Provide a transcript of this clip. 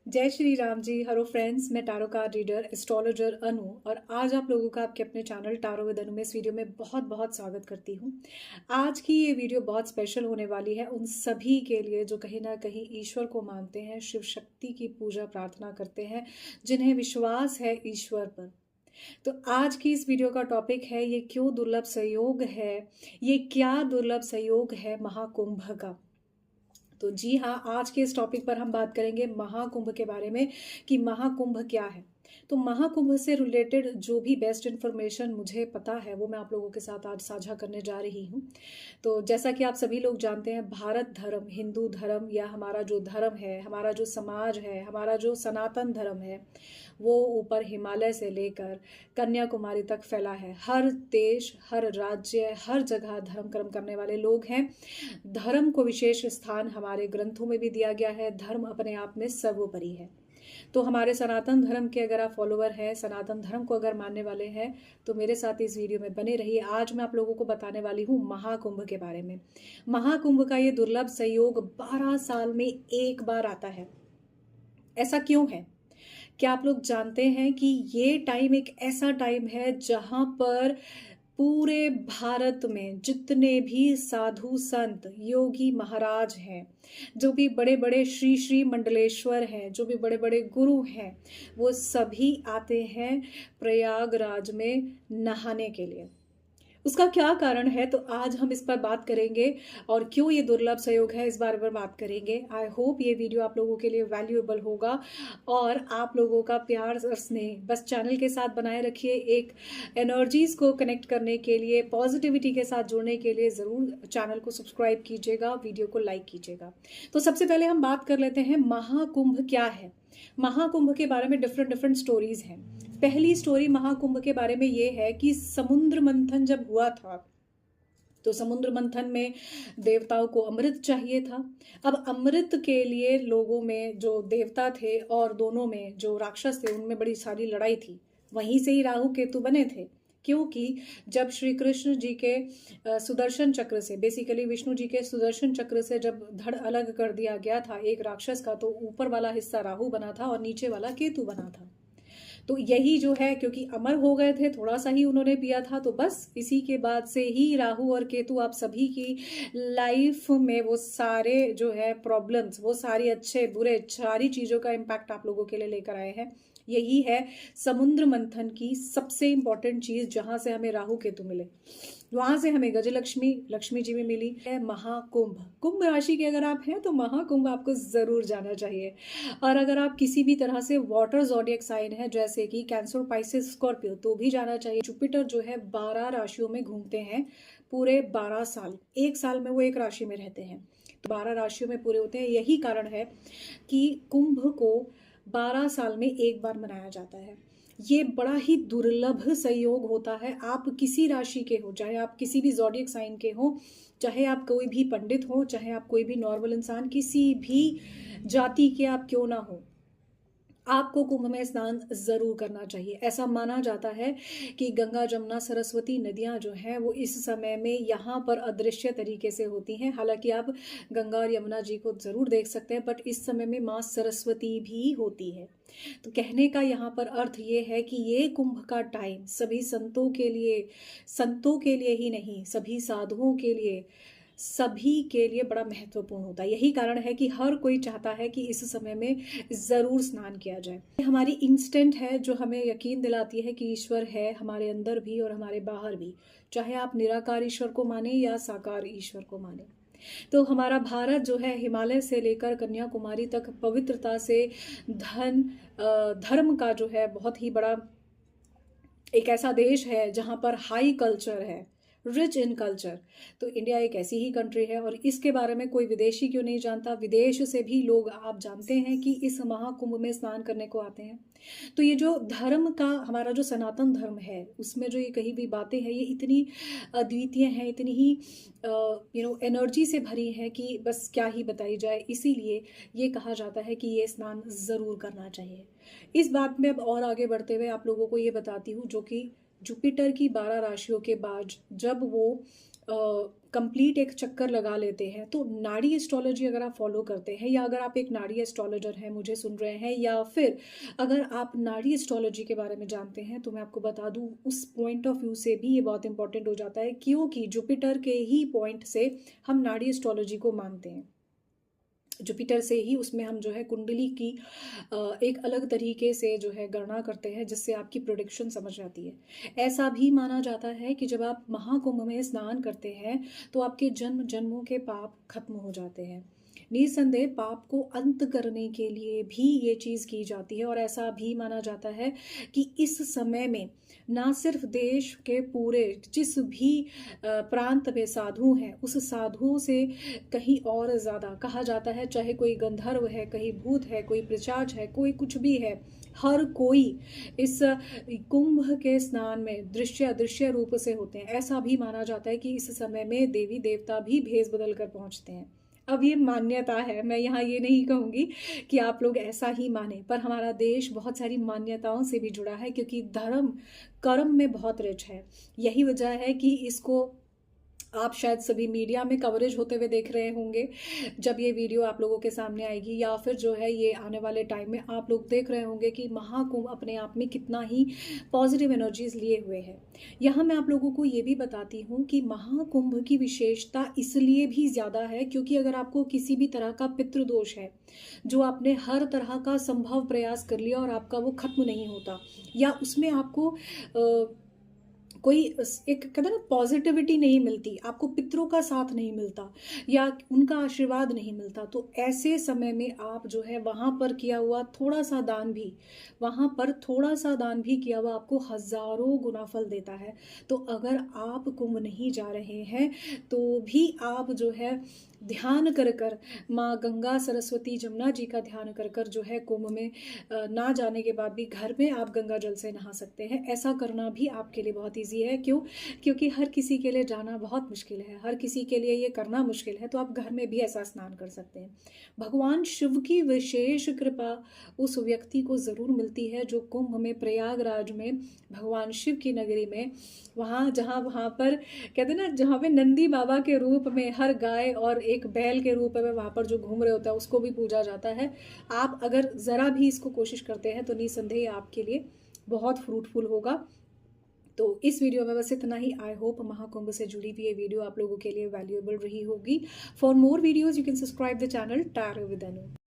जय Shri Ram ji. Hello friends, मैं tarot card reader astrologer अनु और आज आप लोगों का आपके अपने चैनल टारो विद अनु में इस वीडियो में बहुत बहुत स्वागत करती हूँ। आज की ये वीडियो बहुत स्पेशल होने वाली है उन सभी के लिए जो कहीं ना कहीं ईश्वर को मानते हैं, शिव शक्ति की पूजा प्रार्थना करते हैं, जिन्हें विश्वास है ईश्वर पर। तो आज की इस वीडियो का टॉपिक है, ये क्यों दुर्लभ संयोग है, ये क्या दुर्लभ संयोग है महाकुंभ का। तो जी हाँ, आज के इस टॉपिक पर हम बात करेंगे महाकुंभ के बारे में कि महाकुंभ क्या है। तो महाकुंभ से रिलेटेड जो भी बेस्ट इन्फॉर्मेशन मुझे पता है वो मैं आप लोगों के साथ आज साझा करने जा रही हूँ। तो जैसा कि आप सभी लोग जानते हैं, भारत धर्म, हिंदू धर्म या हमारा जो धर्म है, हमारा जो समाज है, हमारा जो सनातन धर्म है, वो ऊपर हिमालय से लेकर कन्याकुमारी तक फैला है। हर देश, हर राज्य, हर जगह धर्म कर्म करने वाले लोग हैं। धर्म को विशेष स्थान हमारे ग्रंथों में भी दिया गया है। धर्म अपने आप में सर्वोपरि है। तो हमारे सनातन धर्म के अगर आप फॉलोवर हैं, सनातन धर्म को अगर मानने वाले हैं, तो मेरे साथ इस वीडियो में बने रहिए। आज मैं आप लोगों को बताने वाली हूँ महाकुंभ के बारे में। महाकुंभ का ये दुर्लभ संयोग 12 साल में एक बार आता है। ऐसा क्यों है? क्या आप लोग जानते हैं कि ये टाइम एक ऐसा टाइम है जहां पर पूरे भारत में जितने भी साधु संत, योगी महाराज हैं, जो भी बड़े बड़े श्री श्री मंडलेश्वर हैं, जो भी बड़े बड़े गुरु हैं, वो सभी आते हैं प्रयागराज में नहाने के लिए। उसका क्या कारण है, तो आज हम इस पर बात करेंगे और क्यों ये दुर्लभ संयोग है इस बारे में बात करेंगे। आई होप ये वीडियो आप लोगों के लिए वैल्यूएबल होगा और आप लोगों का प्यार और स्नेह बस चैनल के साथ बनाए रखिए। एक एनर्जीज को कनेक्ट करने के लिए, पॉजिटिविटी के साथ जुड़ने के लिए ज़रूर चैनल को सब्सक्राइब कीजिएगा, वीडियो को लाइक कीजिएगा। तो सबसे पहले हम बात कर लेते हैं महाकुंभ क्या है। महाकुंभ के बारे में डिफरेंट डिफरेंट स्टोरीज हैं। पहली स्टोरी महाकुंभ के बारे में ये है कि समुद्र मंथन जब हुआ था, तो समुद्र मंथन में देवताओं को अमृत चाहिए था। अब अमृत के लिए लोगों में जो देवता थे और दोनों में जो राक्षस थे, उनमें बड़ी सारी लड़ाई थी। वहीं से ही राहु केतु बने थे, क्योंकि जब श्री कृष्ण जी के सुदर्शन चक्र से, बेसिकली विष्णु जी के सुदर्शन चक्र से जब धड़ अलग कर दिया गया था एक राक्षस का, तो ऊपर वाला हिस्सा राहु बना था और नीचे वाला केतु बना था। तो यही जो है, क्योंकि अमर हो गए थे, थोड़ा सा ही उन्होंने पिया था, तो बस इसी के बाद से ही राहु और केतु आप सभी की लाइफ में वो सारे जो है प्रॉब्लम्स, वो सारी अच्छे बुरे सारी चीज़ों का इम्पैक्ट आप लोगों के लिए लेकर आए हैं। यही है समुद्र मंथन की सबसे इंपॉर्टेंट चीज़, जहाँ से हमें राहु केतु मिले, वहां से हमें गजलक्ष्मी, लक्ष्मी जी में मिली है। महाकुंभ, कुंभ राशि के अगर आप हैं तो महाकुंभ आपको जरूर जाना चाहिए। और अगर आप किसी भी तरह से वाटर ज़ोडिएक साइन है, जैसे कि कैंसर, पाइसेस, स्कॉर्पियो, तो भी जाना चाहिए। जुपिटर जो है 12 राशियों में घूमते हैं पूरे 12 साल, एक साल में वो एक राशि में रहते हैं, तो 12 राशियों में पूरे होते हैं। यही कारण है कि कुंभ को 12 साल में एक बार मनाया जाता है। ये बड़ा ही दुर्लभ संयोग होता है। आप किसी राशि के हो, चाहे आप किसी भी ज़ोडिएक साइन के हो, चाहे आप कोई भी पंडित हो, चाहे आप कोई भी नॉर्मल इंसान, किसी भी जाति के आप क्यों ना हो, आपको कुंभ में स्नान जरूर करना चाहिए। ऐसा माना जाता है कि गंगा, जमुना, सरस्वती नदियां जो हैं वो इस समय में यहाँ पर अदृश्य तरीके से होती हैं। हालांकि आप गंगा और यमुना जी को जरूर देख सकते हैं, बट इस समय में माँ सरस्वती भी होती है। तो कहने का यहाँ पर अर्थ ये है कि ये कुंभ का टाइम सभी संतों के लिए ही नहीं, सभी साधुओं के लिए, सभी के लिए बड़ा महत्वपूर्ण होता है। यही कारण है कि हर कोई चाहता है कि इस समय में ज़रूर स्नान किया जाए। हमारी इंस्टेंट है जो हमें यकीन दिलाती है कि ईश्वर है हमारे अंदर भी और हमारे बाहर भी, चाहे आप निराकार ईश्वर को माने या साकार ईश्वर को माने। तो हमारा भारत जो है हिमालय से लेकर कन्याकुमारी तक पवित्रता से धर्म का जो है बहुत ही बड़ा एक ऐसा देश है जहाँ पर हाई कल्चर है, रिच इन कल्चर। तो इंडिया एक ऐसी ही कंट्री है और इसके बारे में कोई विदेशी क्यों नहीं जानता। विदेश से भी लोग आप जानते हैं कि इस महाकुंभ में स्नान करने को आते हैं। तो ये जो धर्म का हमारा जो सनातन धर्म है, उसमें जो ये कही भी बातें हैं, ये इतनी अद्वितीय हैं, इतनी ही एनर्जी से भरी हैं कि बस क्या ही बताई जाए। इसीलिए ये कहा जाता है कि ये स्नान ज़रूर करना चाहिए। इस बात में अब और आगे बढ़ते हुए आप लोगों को ये बताती हूँ, जो कि जुपिटर की 12 राशियों के बाद जब वो कंप्लीट एक चक्कर लगा लेते हैं। तो नाड़ी एस्ट्रोलॉजी अगर आप फॉलो करते हैं, या अगर आप एक नाड़ी एस्ट्रोलॉजर हैं, मुझे सुन रहे हैं, या फिर अगर आप नाड़ी एस्ट्रोलॉजी के बारे में जानते हैं, तो मैं आपको बता दूं उस पॉइंट ऑफ व्यू से भी ये बहुत इंपॉर्टेंट हो जाता है, क्योंकि जुपिटर के ही पॉइंट से हम नाड़ी एस्ट्रोलॉजी को मानते हैं। जुपिटर से ही उसमें हम जो है कुंडली की एक अलग तरीके से जो है गणना करते हैं, जिससे आपकी प्रोडिक्शन समझ आती है। ऐसा भी माना जाता है कि जब आप महाकुंभ में स्नान करते हैं तो आपके जन्म जन्मों के पाप खत्म हो जाते हैं। निसंदेह पाप को अंत करने के लिए भी ये चीज़ की जाती है, और ऐसा भी माना जाता है कि इस समय में ना सिर्फ देश के पूरे जिस भी प्रांत में साधु हैं, उस साधुओं से कहीं और ज़्यादा कहा जाता है, चाहे कोई गंधर्व है, कहीं भूत है, कोई पिशाच है, कोई कुछ भी है, हर कोई इस कुंभ के स्नान में दृश्य अदृश्य रूप से होते हैं। ऐसा भी माना जाता है कि इस समय में देवी देवता भी भेष बदल कर पहुंचते हैं। अब ये मान्यता है, मैं यहाँ ये नहीं कहूँगी कि आप लोग ऐसा ही माने, पर हमारा देश बहुत सारी मान्यताओं से भी जुड़ा है, क्योंकि धर्म कर्म में बहुत रिच है। यही वजह है कि इसको आप शायद सभी मीडिया में कवरेज होते हुए देख रहे होंगे जब ये वीडियो आप लोगों के सामने आएगी, या फिर जो है ये आने वाले टाइम में आप लोग देख रहे होंगे कि महाकुंभ अपने आप में कितना ही पॉजिटिव एनर्जीज लिए हुए है। यहाँ मैं आप लोगों को ये भी बताती हूँ कि महाकुंभ की विशेषता इसलिए भी ज़्यादा है क्योंकि अगर आपको किसी भी तरह का पितृदोष है, जो आपने हर तरह का संभव प्रयास कर लिया और आपका वो खत्म नहीं होता, या उसमें आपको कोई एक कहते हैं ना पॉजिटिविटी नहीं मिलती, आपको पितरों का साथ नहीं मिलता या उनका आशीर्वाद नहीं मिलता, तो ऐसे समय में आप जो है वहाँ पर किया हुआ थोड़ा सा दान भी, वहाँ पर थोड़ा सा दान भी किया हुआ आपको हजारों गुना फल देता है। तो अगर आप कुंभ नहीं जा रहे हैं तो भी आप जो है ध्यान कर कर माँ गंगा सरस्वती जमुना जी का ध्यान कर कर जो है कुंभ में ना जाने के बाद भी घर में आप गंगा जल से नहा सकते हैं। ऐसा करना भी आपके लिए बहुत ईजी है। क्यों? क्योंकि हर किसी के लिए जाना बहुत मुश्किल है, हर किसी के लिए ये करना मुश्किल है, तो आप घर में भी ऐसा स्नान कर सकते हैं। भगवान शिव की विशेष कृपा उस व्यक्ति को ज़रूर मिलती है जो कुंभ में प्रयागराज में भगवान शिव की नगरी में वहाँ पर कहते हैं ना, जहाँ पे नंदी बाबा के रूप में हर गाय और एक बैल के रूप में वहाँ पर जो घूम रहे होता है उसको भी पूजा जाता है। आप अगर ज़रा भी इसको कोशिश करते हैं तो निसंदेह आपके लिए बहुत फ्रूटफुल होगा। तो इस वीडियो में बस इतना ही। आई होप महाकुंभ से जुड़ी हुई ये वीडियो आप लोगों के लिए वैल्यूएबल रही होगी। For more videos you can subscribe the channel tarot with Anu.